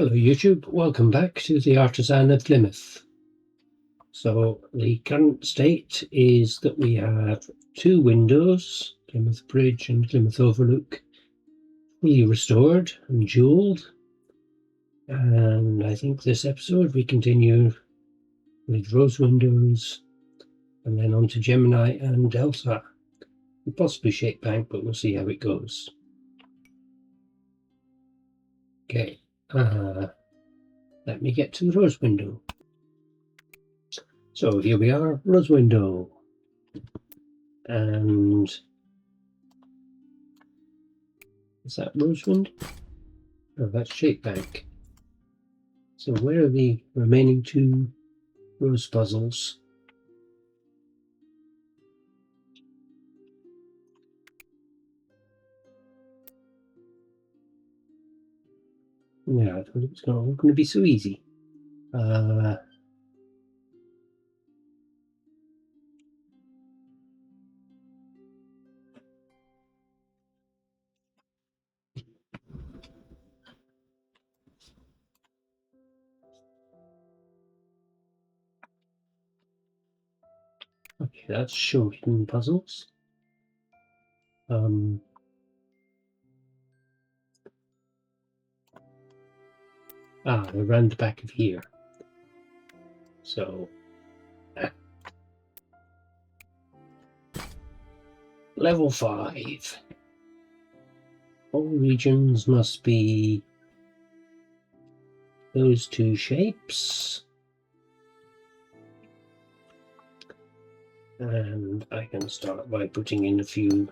Hello YouTube, welcome back to the Artisan of Glimmith. So the current state is that we have two windows, Glimmith Bridge and Glimmith Overlook, fully restored and jeweled. And I think this episode we continue with rose windows and then on to Gemini and Delta. And possibly Shape Bank, but we'll see how it goes. Okay. Let me get to the rose window. So here we are, rose window. And is that rose window? Oh, that's Shape Bank. So where are the remaining two rose puzzles? Yeah, I thought it was going to be so easy. Okay, that's show hidden puzzles. They're around the back of here. So level 5. All regions must be those two shapes. And I can start by putting in a few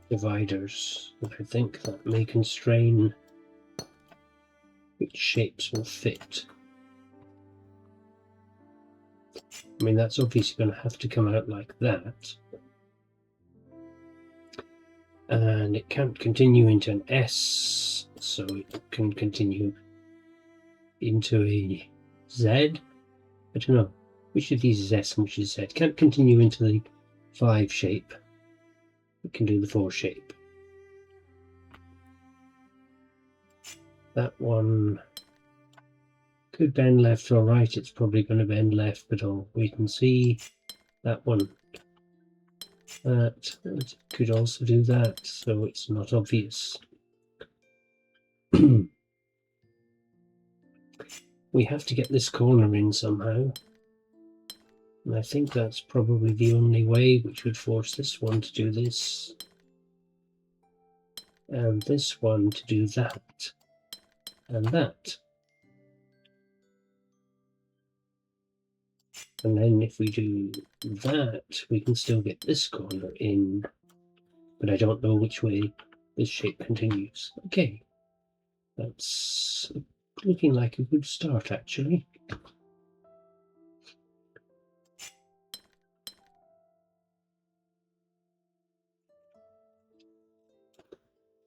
dividers. I think that may constrain which shapes will fit. I mean, that's obviously going to have to come out like that. And it can't continue into an S, so it can continue into a Z. I don't know. Which of these is S and which is Z? Can't continue into the 5 shape. It can do the 4 shape. That one could bend left or right. It's probably going to bend left, but I'll wait and see. That one. That could also do that, so it's not obvious. We have to get this corner in somehow. And I think that's probably the only way, which would force this one to do this. And this one to do that. And that. And then if we do that, we can still get this corner in. But I don't know which way this shape continues. Okay. That's looking like a good start, actually.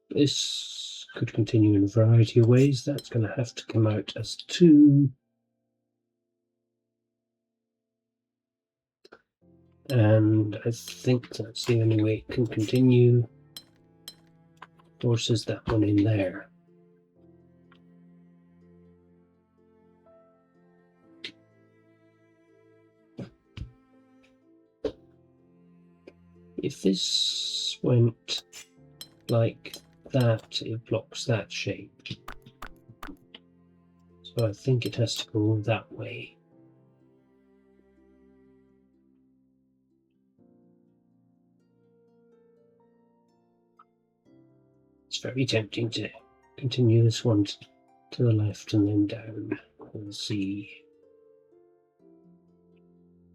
This could continue in a variety of ways. That's going to have to come out as 2. And I think that's the only way it can continue. Forces that one in there. If this went like that, it blocks that shape. So I think it has to go that way. It's very tempting to continue this one to the left and then down. We'll see.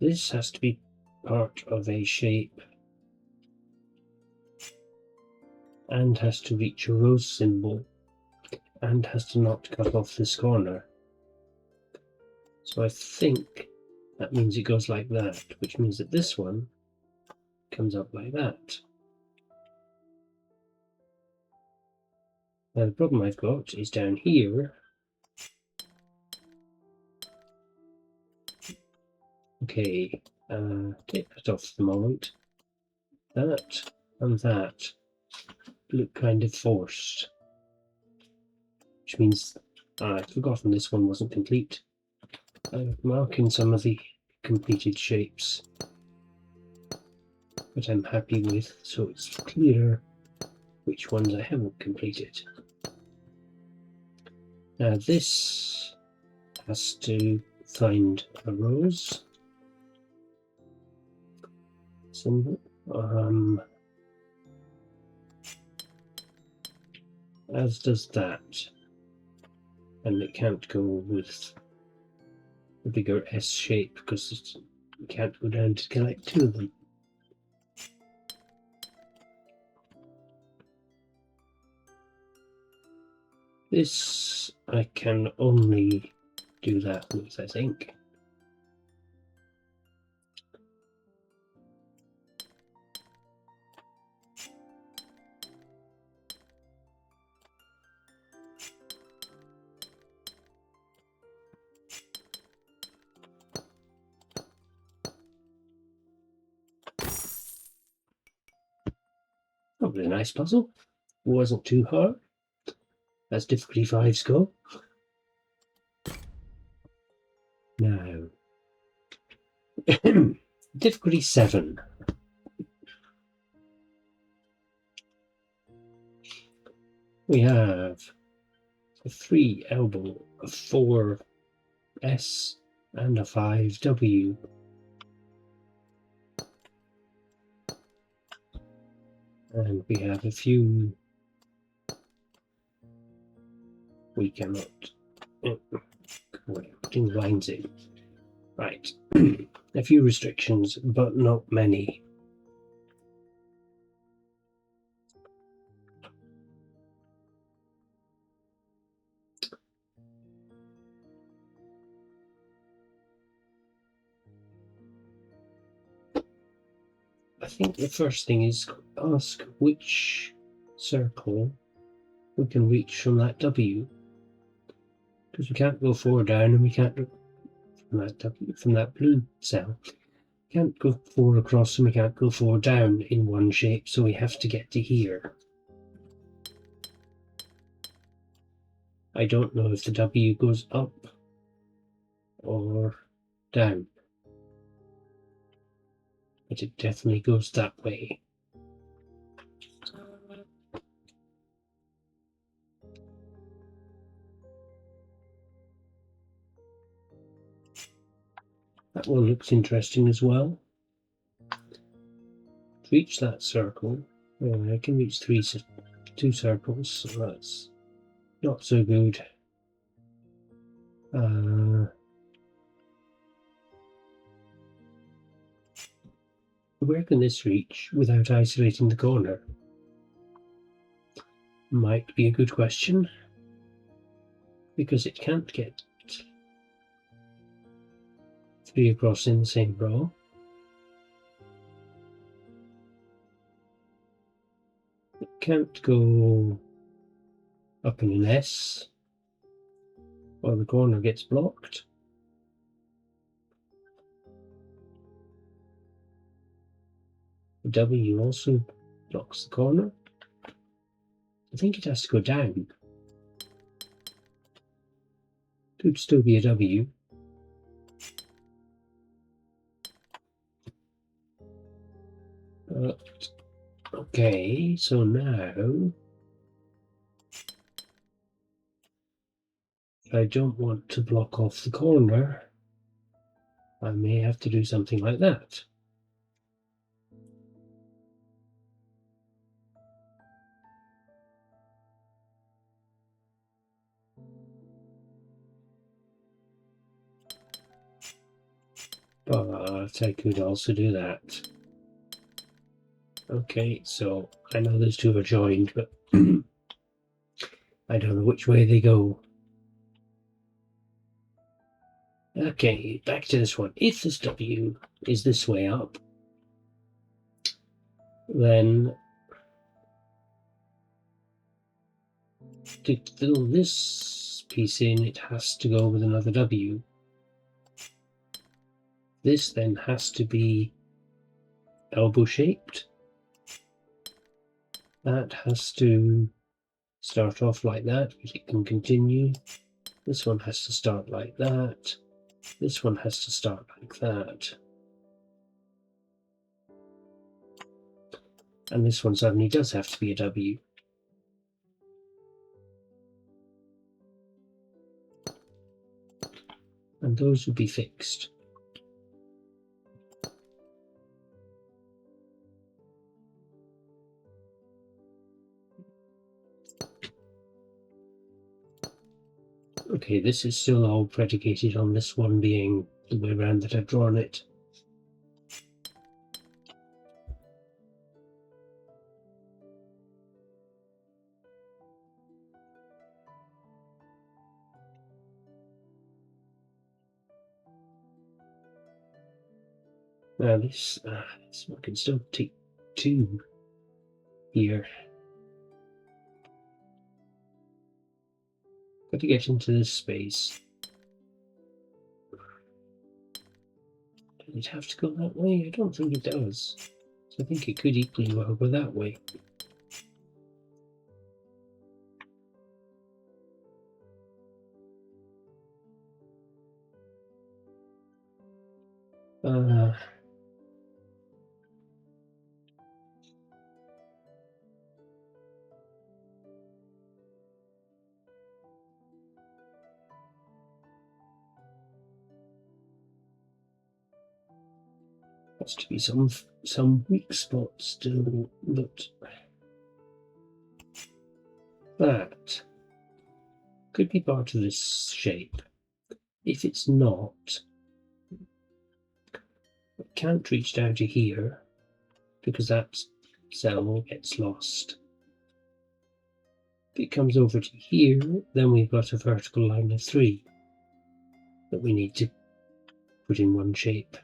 This has to be part of a shape and has to reach a rose symbol and has to not cut off this corner. So I think that means it goes like that, which means that this one comes up like that. Now the problem I've got is down here. Okay, take that off for the moment. That and that look kind of forced, which means I'd forgotten this one wasn't complete. I'm marking some of the completed shapes that I'm happy with, so it's clear which ones I haven't completed. Now this has to find a rose symbol, as does that, and it can't go with the bigger S shape because you can't go down to collect two of them. This I can only do that with, I think. That was a nice puzzle. It wasn't too hard, as difficulty 5s go. Now, difficulty 7. We have a 3 elbow, a 4 S, and a 5 W. And we have a few we cannot putting lines in. Right. A few restrictions, but not many. I think the first thing is ask which circle we can reach from that W, because we can't go 4 down, and we can't go from that W, from that blue cell. We can't go 4 across, and we can't go 4 down in one shape, so we have to get to here. I don't know if the W goes up or down, but it definitely goes that way. That one looks interesting as well. To reach that circle, I can reach 2 circles, so that's not so good. Where can this reach without isolating the corner? Might be a good question, because it can't get 3 across in the same row. It can't go up in an S, or the corner gets blocked. The W also blocks the corner. I think it has to go down. Could still be a W. Okay, so now if I don't want to block off the corner, I may have to do something like that. But I could also do that. Okay, so I know those two are joined, but I don't know which way they go. Okay, back to this one. If this W is this way up, then to fill this piece in, it has to go with another W. This then has to be elbow shaped. That has to start off like that, but it can continue. This one has to start like that. This one has to start like that. And this one suddenly does have to be a W. And those would be fixed. Okay, this is still all predicated on this one being the way around that I've drawn it. Now this one can still take 2 here. Got to get into this space. Does it have to go that way? I don't think it does. So I think it could equally well go that way. Has to be some weak spots still, but that could be part of this shape. If it's not, it can't reach down to here because that cell gets lost. If it comes over to here, then we've got a vertical line of 3 that we need to put in one shape.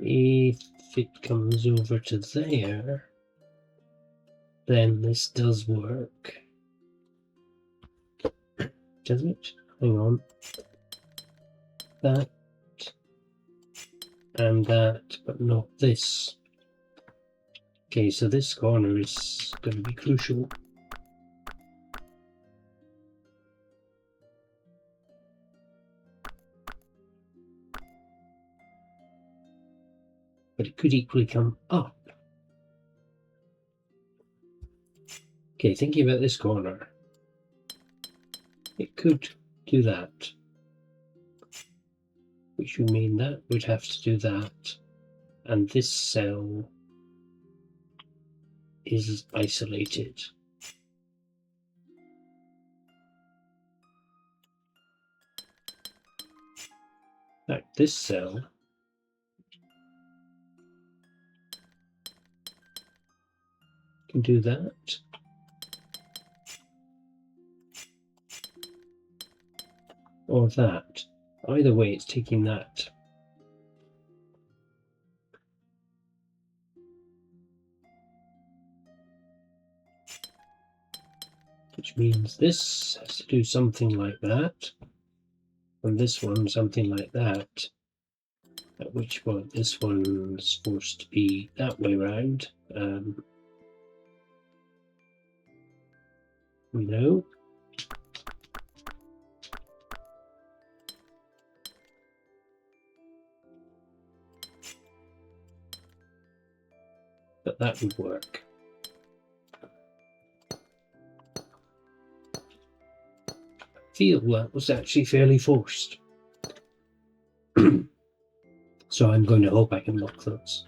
If it comes over to there, then this does work. Does it? Hang on. That and that, but not this. Okay, so this corner is going to be crucial. But it could equally come up. Okay, thinking about this corner, it could do that, which would mean that would have to do that, and this cell is isolated. Like this cell can do that. Or that. Either way, it's taking that. Which means this has to do something like that. And this one something like that. At which point this one's forced to be that way round. No. But that would work. I feel that was actually fairly forced. So I'm going to hope I can lock those.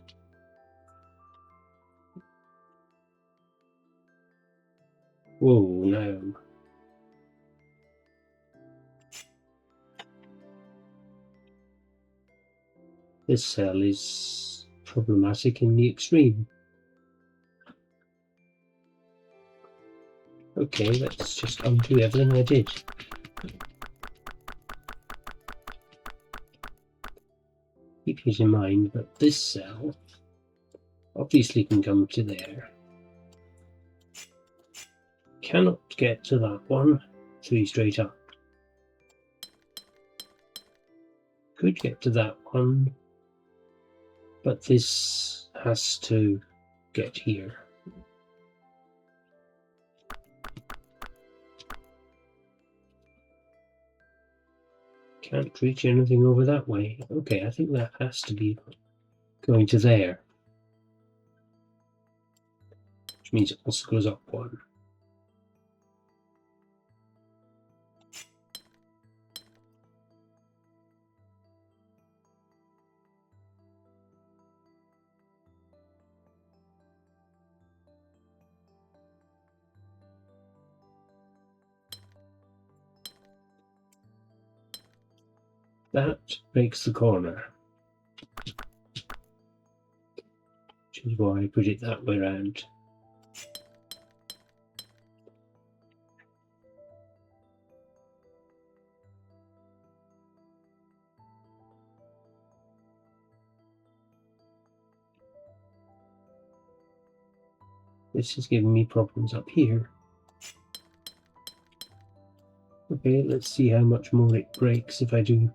Whoa, no. This cell is problematic in the extreme. Okay, let's just undo everything I did. Keep it in mind that this cell obviously can come to there. Cannot get to that one, 3 straight up. Could get to that one, but this has to get here. Can't reach anything over that way. Okay, I think that has to be going to there. Which means it also goes up one. That breaks the corner. Which is why I put it that way around. This is giving me problems up here. Okay, let's see how much more it breaks if I do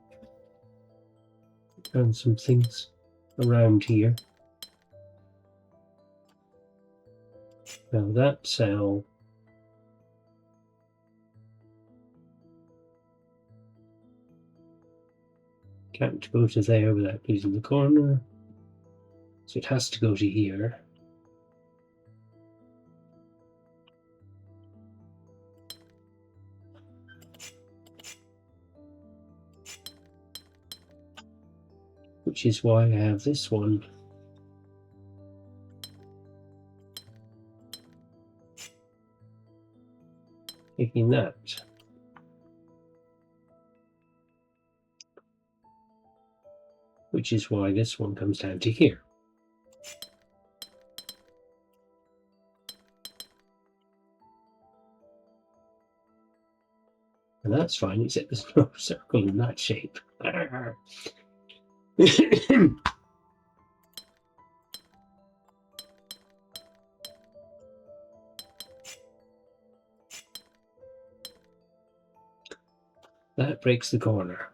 turn some things around here. Now that cell can't go to there without losing the corner, so it has to go to here. Which is why I have this one. Taking that. Which is why this one comes down to here. And that's fine, except there's no circle in that shape. That breaks the corner.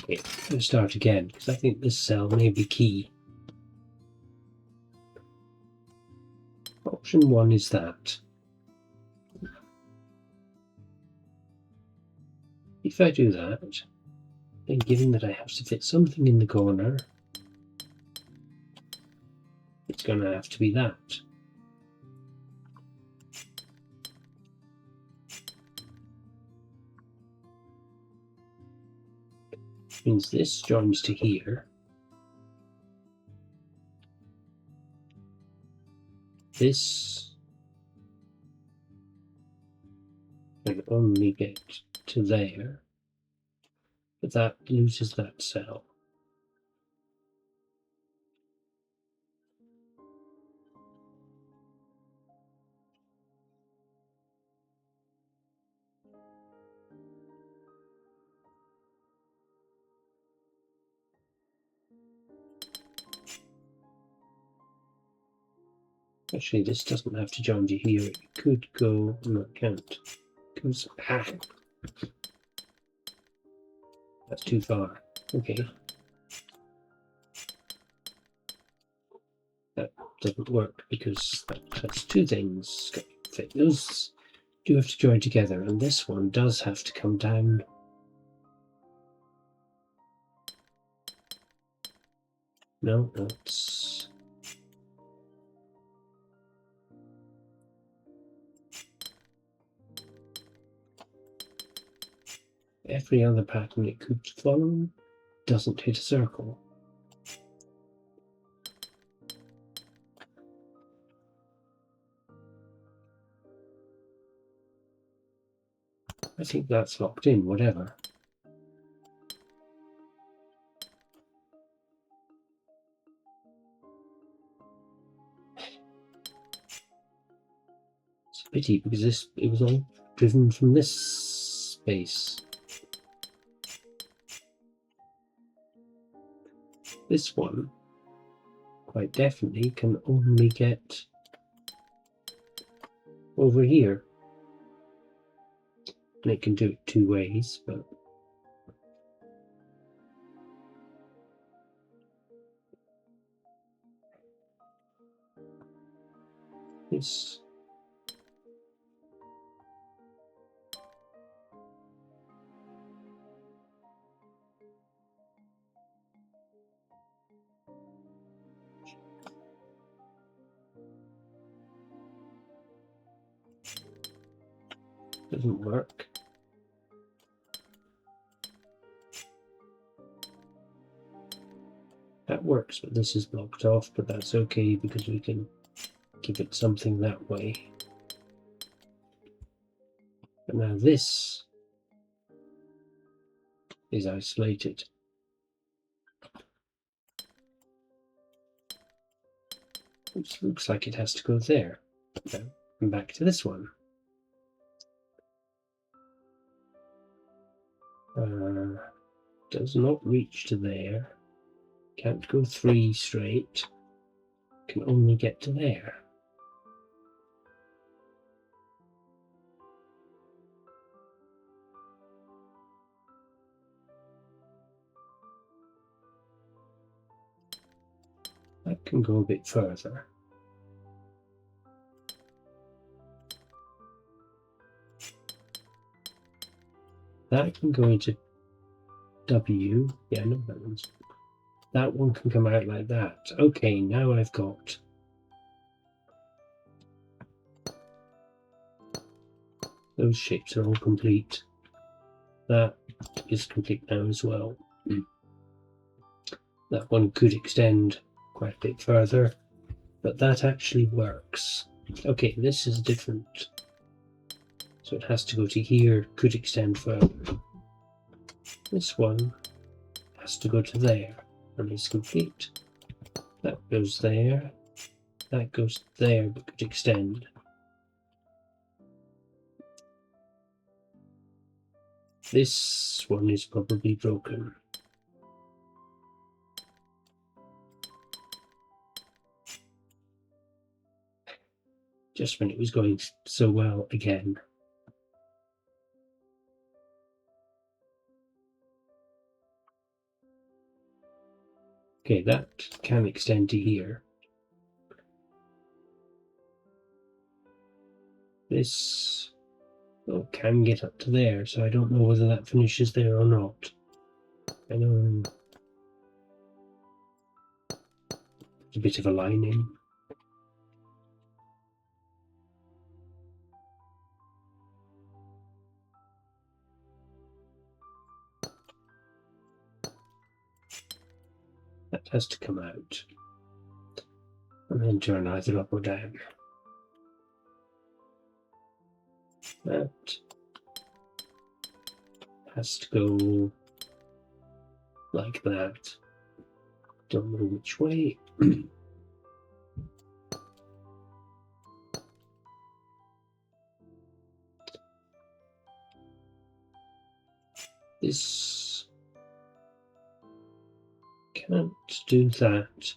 Okay, let's start again, because I think this cell may be key. Option 1 is that. If I do that, then given that I have to fit something in the corner, it's going to have to be that. Which means this joins to here. This can only get to there, but that loses that cell. Actually, this doesn't have to join to here. It could go. No, it can't. It goes. Ah, that's too far. Okay. That doesn't work because that's two things. Those do have to join together, and this one does have to come down. No, that's. Every other pattern it could follow doesn't hit a circle. I think that's locked in, whatever. pity, because it was all driven from this space. This one quite definitely can only get over here. And it can do it two ways, but this doesn't work. That works, but this is blocked off, but that's okay because we can give it something that way. But now this is isolated. Which looks like it has to go there. Now, come back to this one. Does not reach to there. Can't go 3 straight. Can only get to there. That can go a bit further. That can go into W. Yeah, no, that one can come out like that. Okay, now I've got those shapes are all complete. That is complete now as well. That one could extend quite a bit further, but that actually works. Okay, this is different. So it has to go to here, could extend further. This one has to go to there, and it's complete. That goes there, that goes there, but could extend. This one is probably broken. Just when it was going so well again. Okay, that can extend to here. This can get up to there, so I don't know whether that finishes there or not. I know it's a bit of a lining. That has to come out and then turn either up or down. That has to go like that. Don't know which way. This can't do that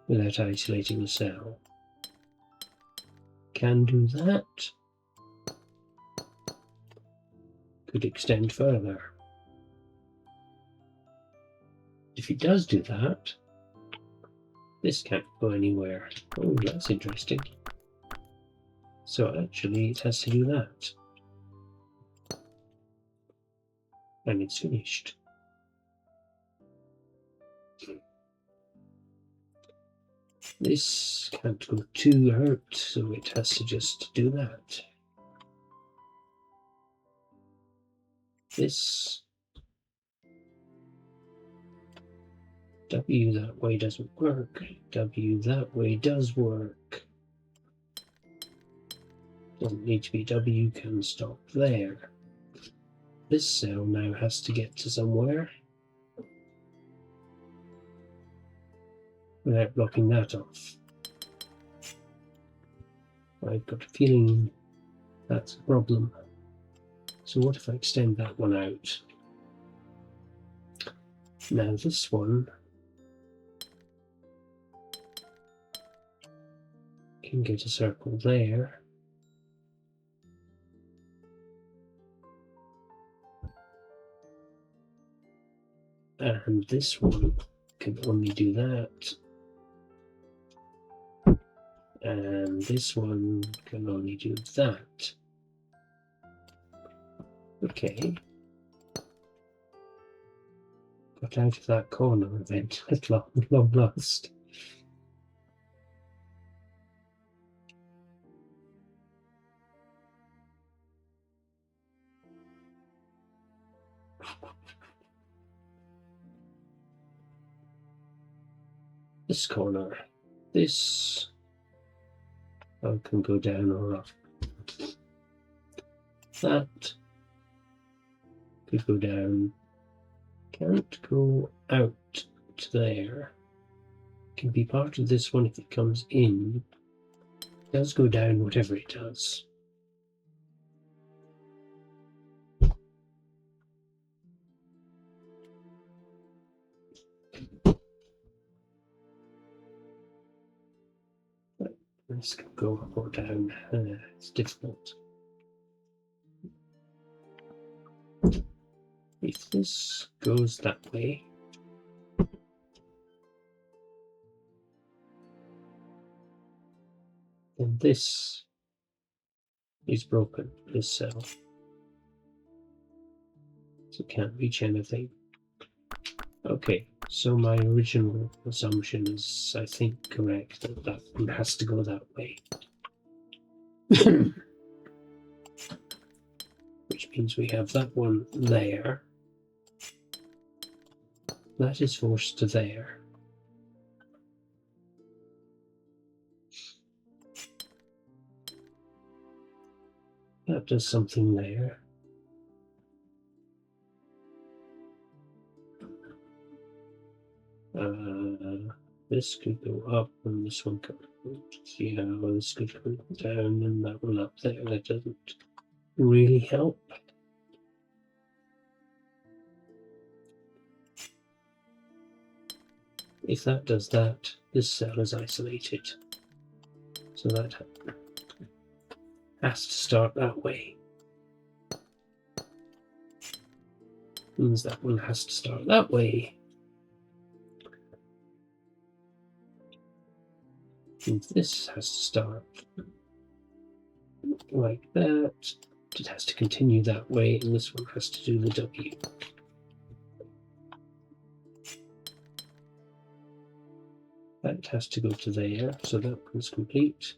without isolating the cell. Can do that. Could extend further. If it does do that, this can't go anywhere. Oh, that's interesting. So actually it has to do that. And it's finished. This can't go too hurt, so it has to just do that. This W that way doesn't work. W that way does work. Doesn't need to be W, can stop there. This cell now has to get to somewhere without blocking that off. I've got a feeling That's a problem. So what if I extend that one out? Now this one can get a circle there. And this one can only do that. And this one can only do that. Okay. Got out of that corner event at long last. This corner. This can go down or up. That could go down. Can't go out to there. Can be part of this one if it comes in. It does go down whatever it does. This can go up or down. It's difficult. If this goes that way, then this is broken, this cell. So it can't reach anything. Okay, so my original assumption is, I think, correct, that that one has to go that way. Which means we have that one there. That is forced to there. That does something there. This could go up and this one could, see how this could go down and that one up there. That doesn't really help. If that does that, this cell is isolated. So that has to start that way. Means that one has to start that way. And this has to start like that. It has to continue that way, and this one has to do the W. That has to go to there, so that one's complete.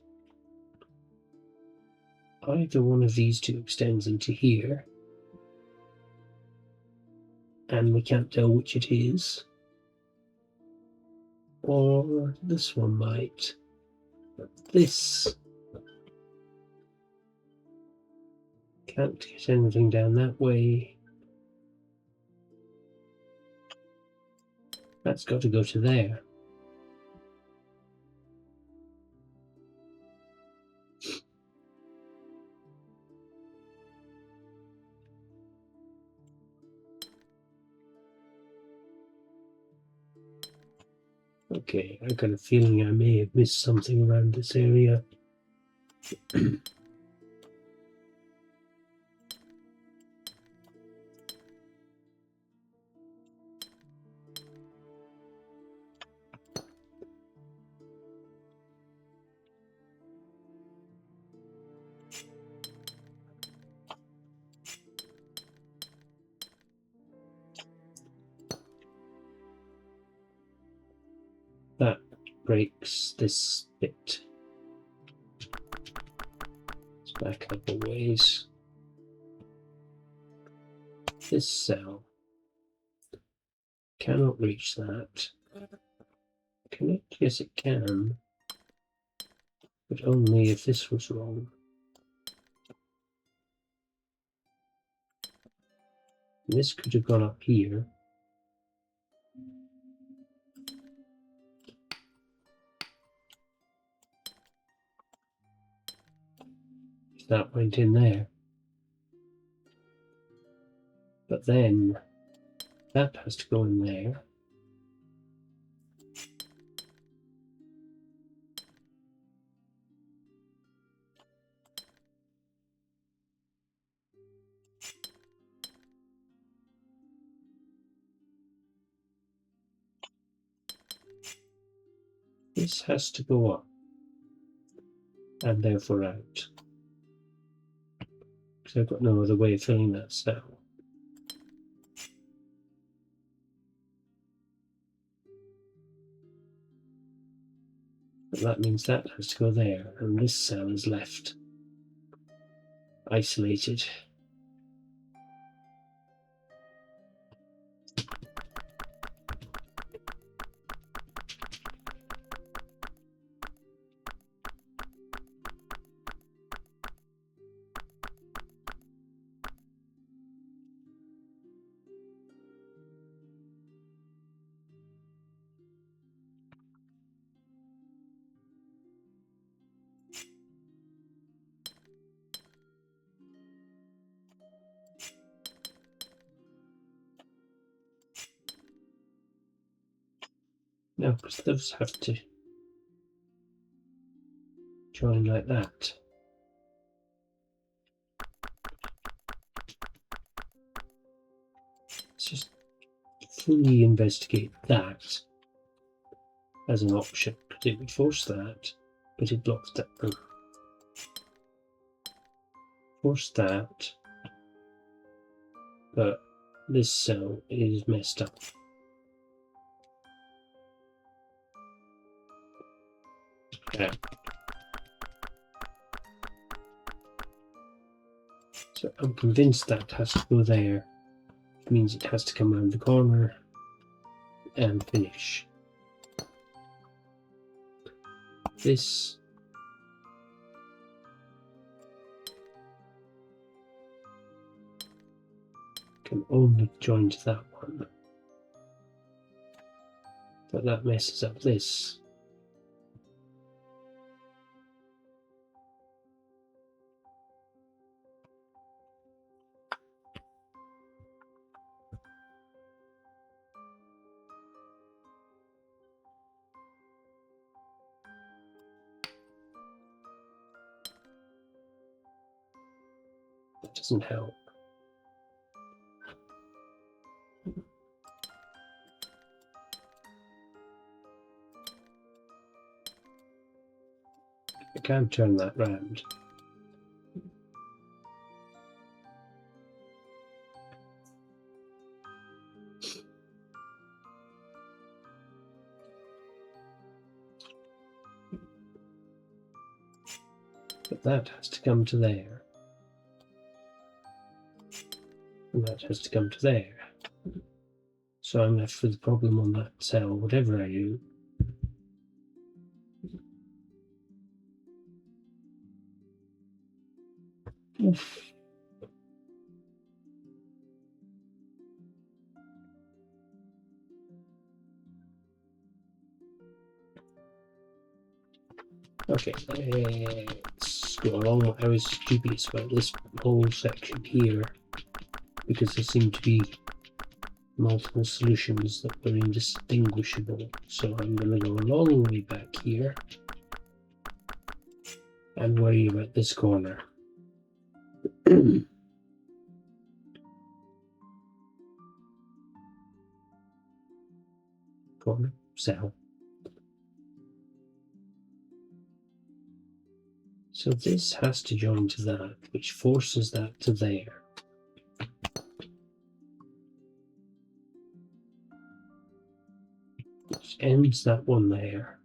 Either one of these two extends into here, and we can't tell which it is, or this one might. But this can't get anything down that way. That's got to go to there. Okay, I've got a feeling I may have missed something around this area. That breaks this bit. Let's back up a ways. This cell cannot reach that. Can it? Yes, it can. But only if this was wrong. This could have gone up here. If That went in there. But then that has to go in there. This has to go up and therefore out. Because I've got no other way of filling that cell. But that means that has to go there, and this cell is left isolated. No, because those have to join like that. Let's just fully investigate that as an option, because it would force that, but it blocks that. Force that, but this cell is messed up. Yeah. So I'm convinced that has to go there. It means it has to come around the corner and finish. This can only join to that one. But that messes up this. That doesn't help. I can't turn that round. But that has to come to there. And that has to come to there. So I'm left with the problem on that cell, whatever I do. Oof. Okay, let's go along. I was dubious about this whole section here because there seem to be multiple solutions that were indistinguishable. So I'm going to go a long way back here and worry about this corner. Corner, cell. So this has to join to that, which forces that to there. Which ends that one there.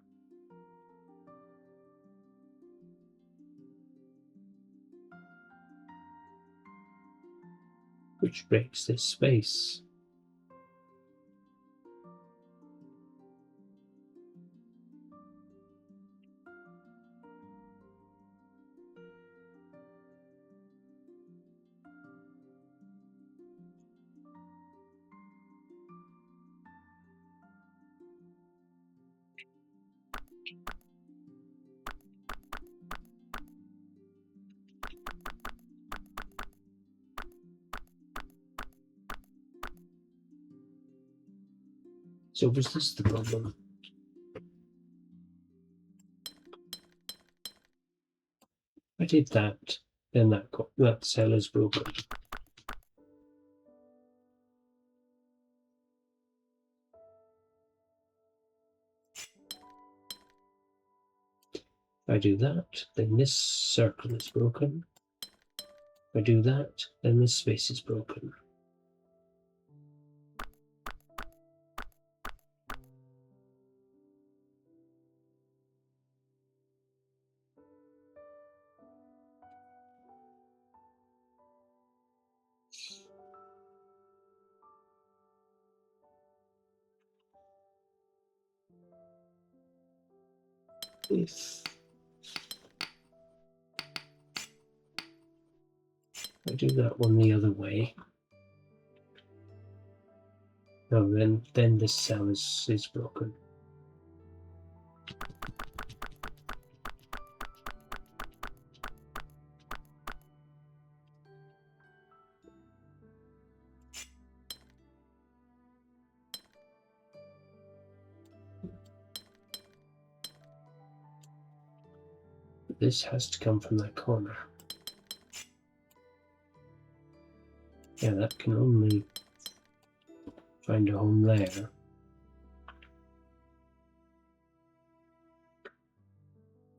Which breaks this space. So was this the problem? I did that, then that cell is broken. If I do that, then this circle is broken. If I do that, then this space is broken. If I do that one the other way, no, then this cell is broken. This has to come from that corner. Yeah, that can only find a home there.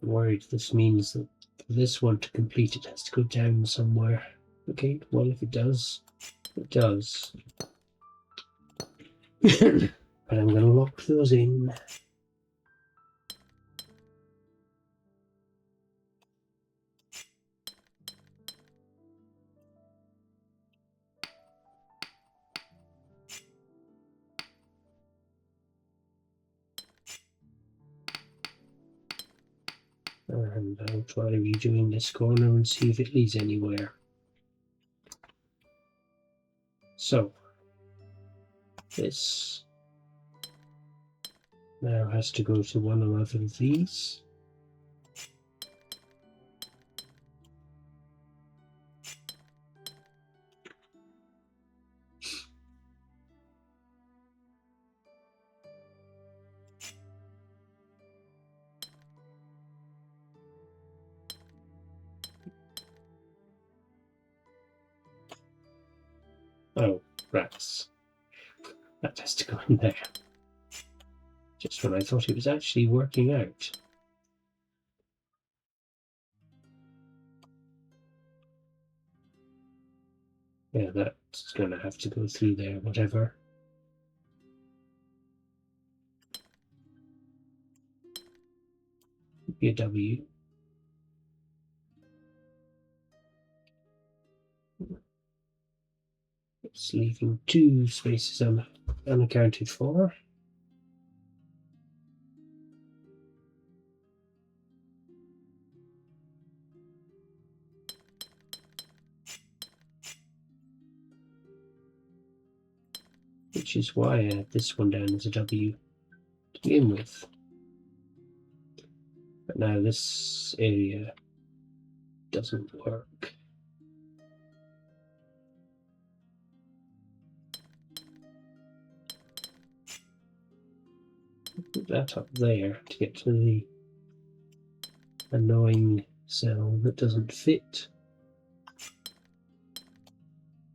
I'm worried this means that for this one to complete it has to go down somewhere. Okay, well if it does, it does. But I'm going to lock those in. And I'll try redoing this corner and see if it leads anywhere. So, this now has to go to one or other of these. Oh, rats. That has to go in there. Just when I thought it was actually working out. Yeah, that's going to have to go through there, whatever. Be a W. It's leaving two spaces unaccounted for. Which is why I had this one down as a W to begin with. But now this area doesn't work. Put that up there to get to the annoying cell that doesn't fit.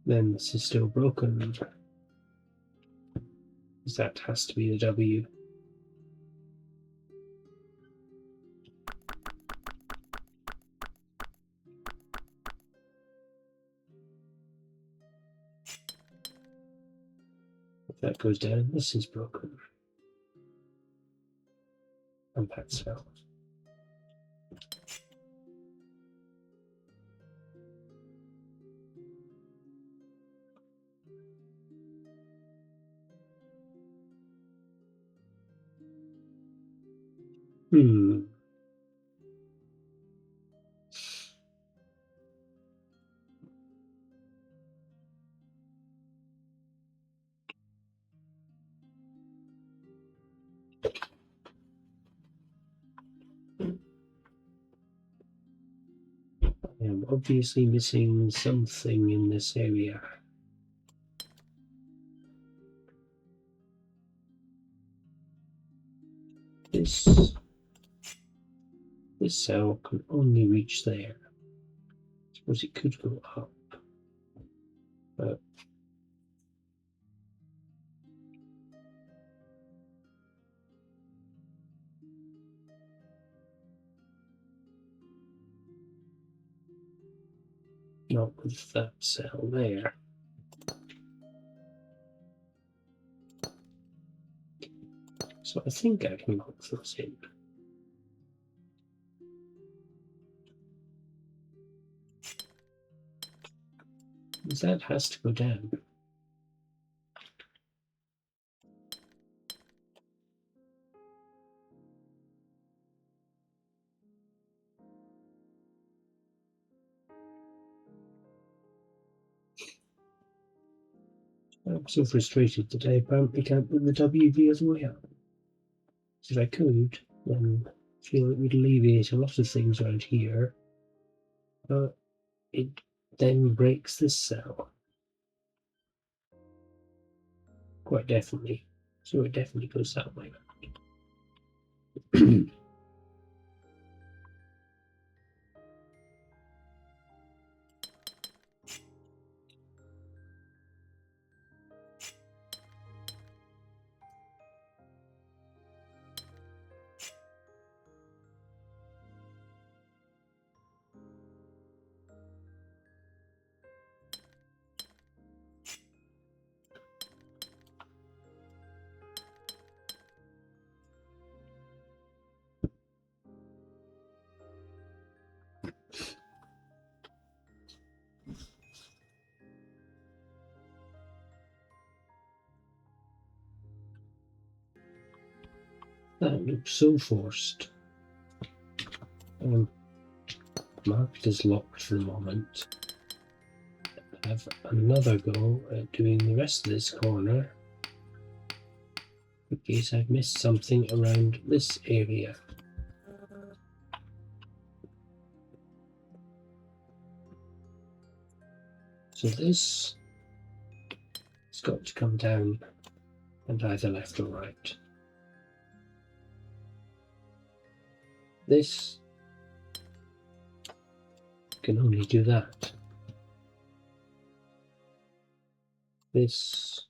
Then this is still broken. Because that has to be the W. If that goes down, this is broken. And that's failed. I am obviously missing something in this area. this cell can only reach there. I suppose it could go up, but not with that cell there. So I think I can lock those in. That has to go down. I'm so frustrated that I apparently can't put the W the other way up. If I could, then I feel it would alleviate a lot of things around here. But it then breaks this cell. Quite definitely. So it definitely goes that way. That looks so forced. Mark it as locked for the moment. Have another go at doing the rest of this corner in case I've missed something around this area. So this has got to come down and either left or right. This can only do that. This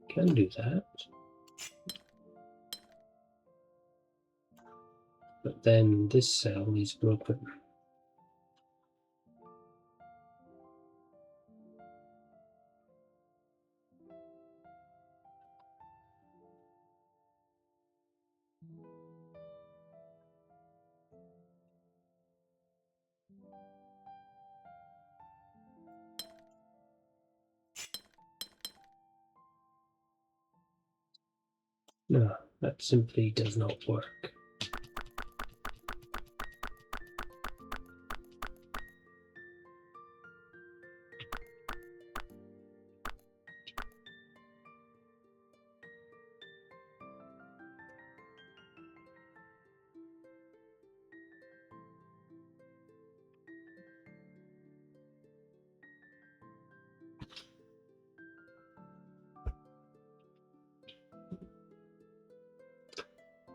can do that. But then this cell is broken. No, that simply does not work.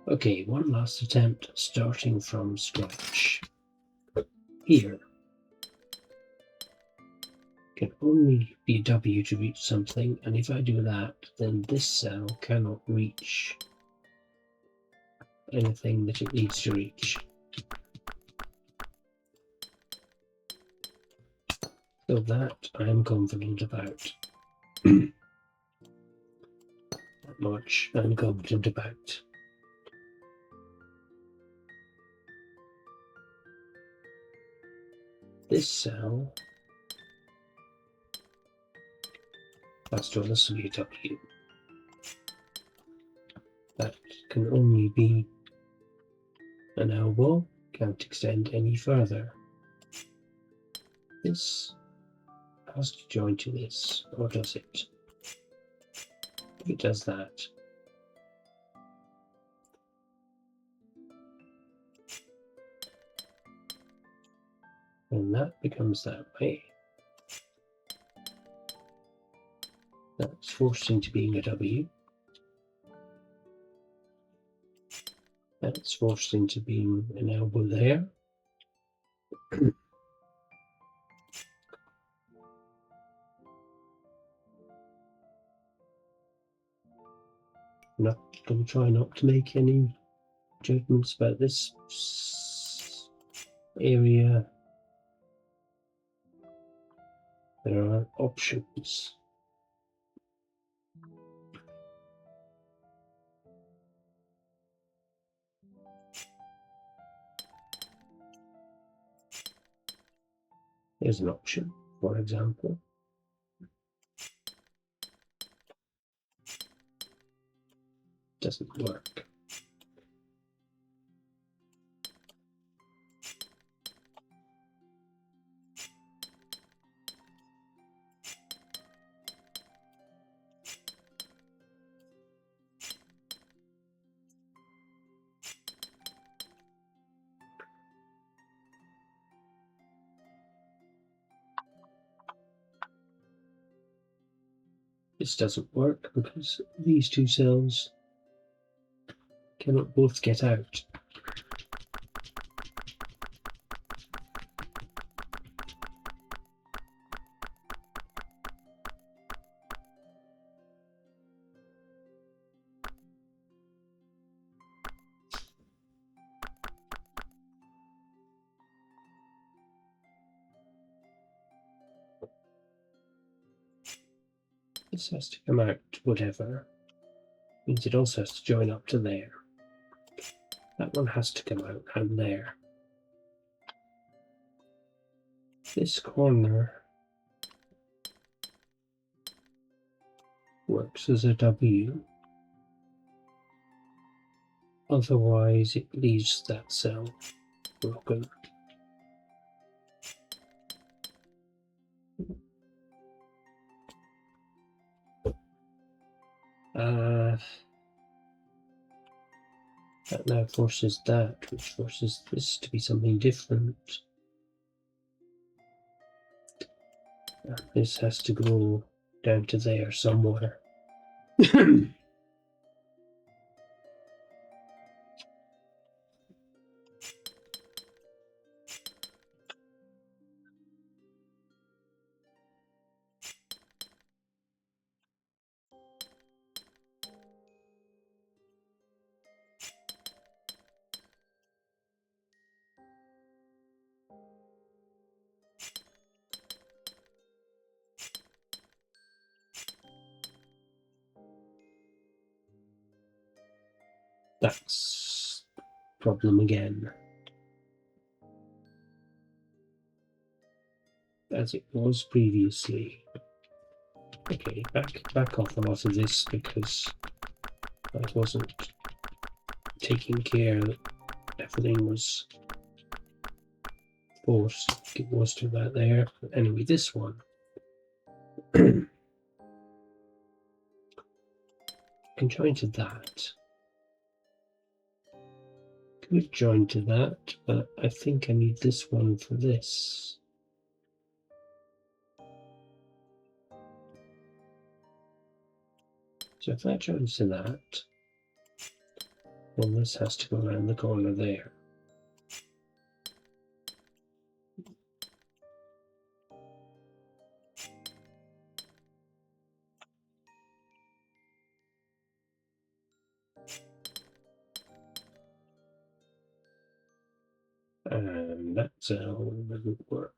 Okay, one last attempt starting from scratch. Here can only be a W to reach something, and if I do that, then this cell cannot reach anything that it needs to reach. So that I am confident about. That much I'm confident about. This cell has to also be a W. That can only be an elbow, can't extend any further. This has to join to this, or does it? If it does that, then that becomes that way. That's forced into being a W. That's forced into being an elbow there. Don't try not to make any judgments about this area. There are options. There's an option, for example. Doesn't work. This doesn't work because these two cells cannot both get out. This has to come out, whatever. Means it also has to join up to there. That one has to come out and there. This corner works as a W. Otherwise, it leaves that cell broken. That now forces that, which forces this to be something different. This has to go down to there somewhere. That's problem again. As it was previously. Okay, back off a lot of this because I wasn't taking care that everything was forced. It was to that there. But anyway, this one. Can join to that. Could join to that, but I think I need this one for this. So if that joins to that, then this has to go around the corner there. And that cell doesn't work.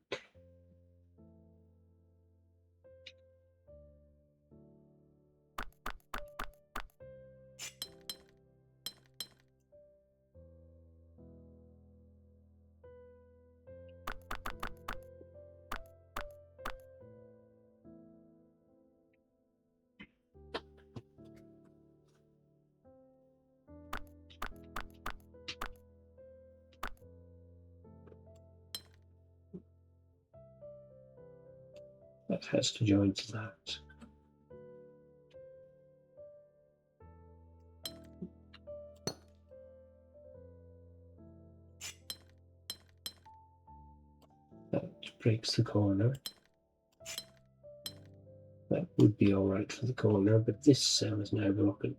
That has to join to that. That breaks the corner. That would be alright for the corner, but this cell is now broken.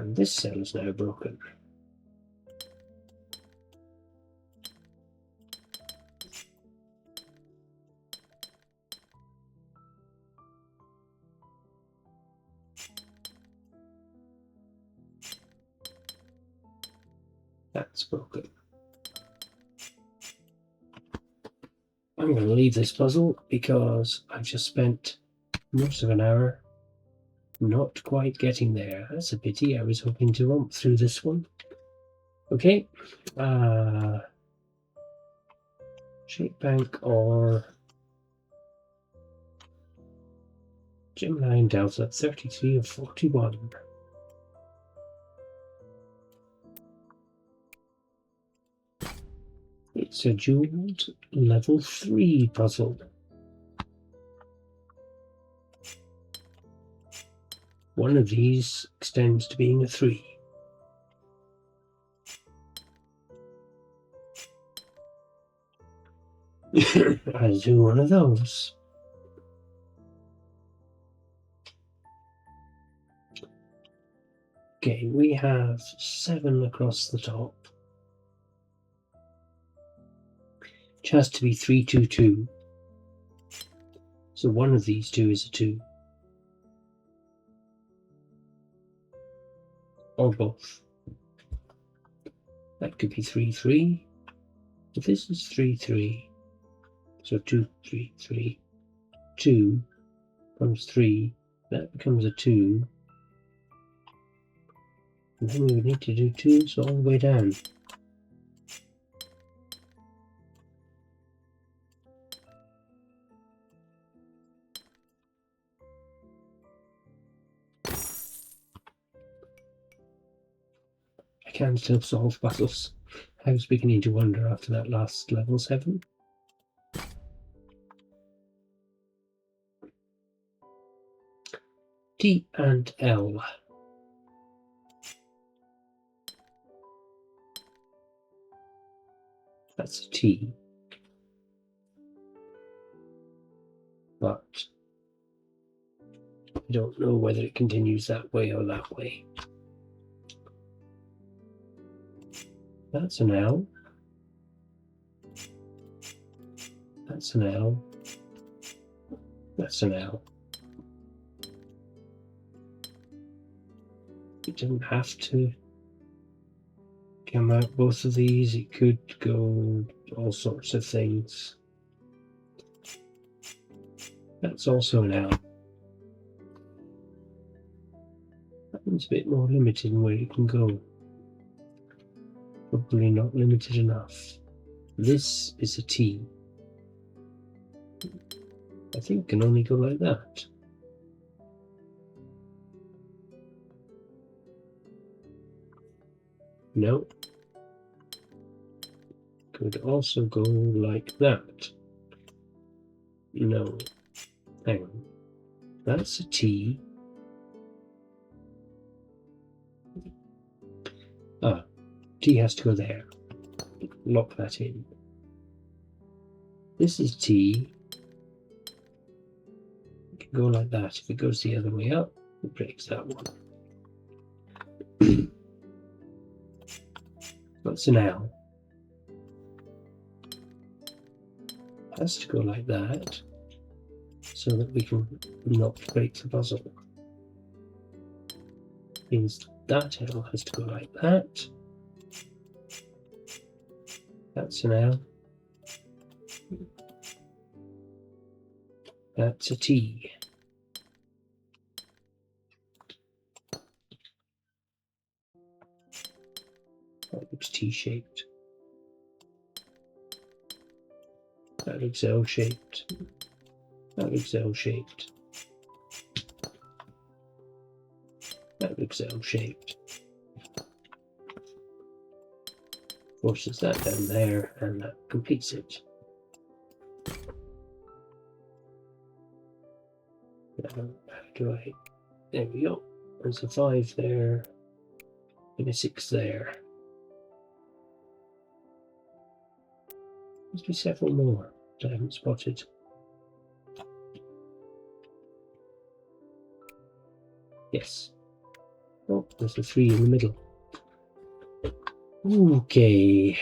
And this cell is now broken. That's broken. I'm going to leave this puzzle because I've just spent most of an hour not quite getting there. That's a pity. I was hoping to romp through this one. Okay. Shape Bank or Gemini Delta, 33 of 41. It's a jeweled level 3 puzzle. One of these extends to being a 3. I'll do one of those. Okay, we have 7 across the top. Which has to be 3, 2, 2. So one of these two is a 2. Or both. That could be 3, 3. But this is 3, 3. So 2, 3, 3. 2 becomes 3. That becomes a 2. And then we would need to do 2s all the way down. I can still solve puzzles. I was beginning to wonder after that last level 7. T and L. That's a T. But I don't know whether it continues that way or that way. That's an L. That's an L. That's an L. It doesn't have to come out both of these. It could go all sorts of things. That's also an L. That one's a bit more limited in where it can go. Probably not limited enough. This is a T. I think it can only go like that. No. Could also go like that. No. Hang on. That's a T. Ah, T has to go there. Lock that in. This is T. It can go like that. If it goes the other way up, it breaks that one. That's an L. It has to go like that so that we can not break the puzzle. Means that L has to go like that. That's an L. That's a T. That looks T-shaped. That looks L-shaped. That looks L-shaped. That looks L-shaped. Forces that down there, and that completes it. Now, how do I... There we go. There's a 5 there, and a 6 there. Must be several more that I haven't spotted. Yes. Oh, there's a 3 in the middle. Okay.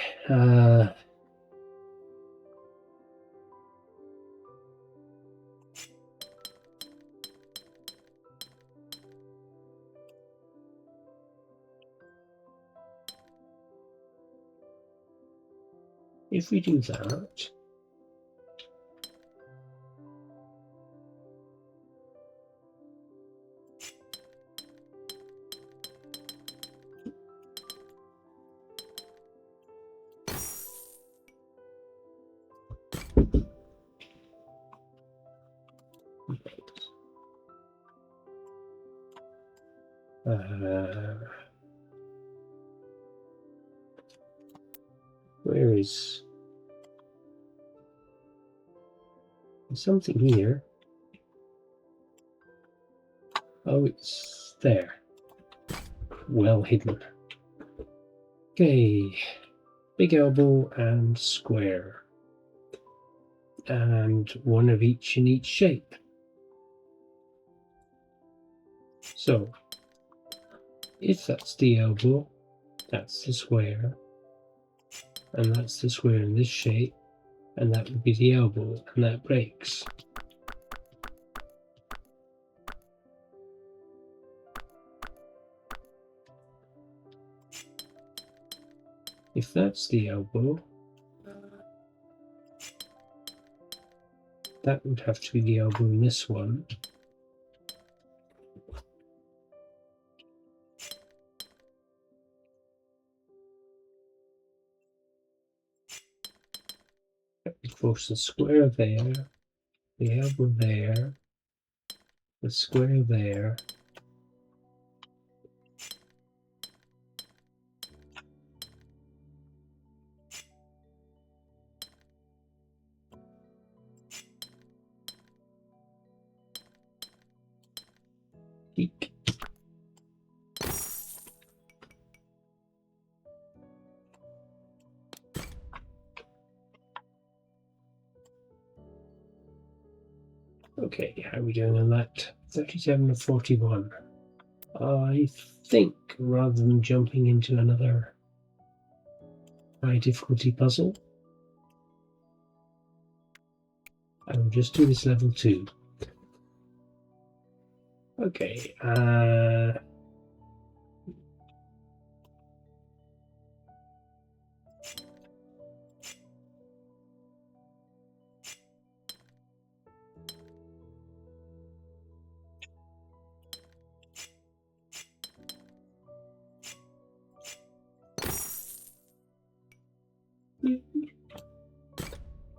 If we do that, where is there's something here? Oh, it's there. Well hidden. Okay, big elbow and square. And one of each in each shape. So, if that's the elbow, that's the square, and that's the square in this shape, and that would be the elbow, and that breaks. If that's the elbow, that would have to be the elbow in this one. Of course, the square there, the elbow there, the square there. Eek. Okay, how are we doing on that? 37 of 41. I think rather than jumping into another high difficulty puzzle, I will just do this level 2. Okay,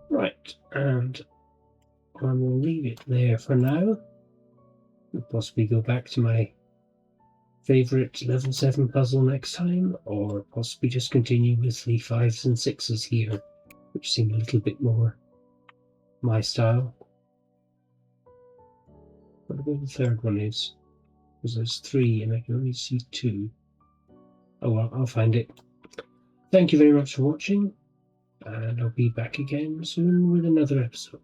right, and I will leave it there for now. We'll possibly go back to my favourite level 7 puzzle next time, or possibly just continue with the 5s and 6s here, which seem a little bit more my style. What about the third one is? Because there's 3 and I can only see 2. Oh well, I'll find it. Thank you very much for watching, and I'll be back again soon with another episode.